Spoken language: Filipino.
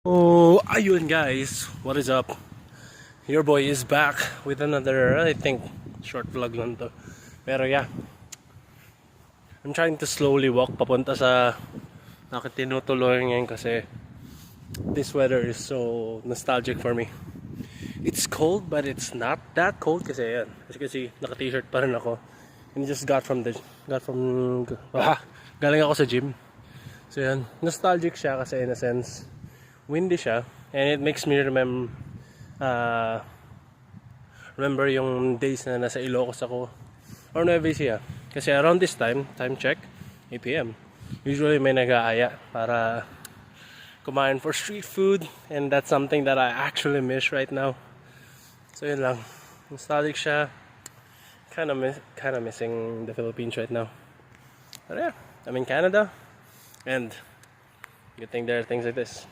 Oh, ayun guys, what is up? Your boy is back with another, I think, short vlog lang to. Pero yeah, I'm trying to slowly walk papunta sa aking tinutuloy ngayon kasi this weather is so nostalgic for me. It's cold but it's not that cold kasi yan. Kasi naka-t-shirt pa rin ako. And just galing ako sa gym. So yan, nostalgic siya kasi in a sense, windy siya. And it makes me remember yung days na nasa Ilocos ako or Nueva Ecija. Kasi around this time check, 8 p.m. Usually may nag-aaya para kumain for street food, and that's something that I actually miss right now. So yun lang, nostalgic siya. Kinda missing the Philippines right now. But yeah, I'm in Canada, and good thing there are things like this.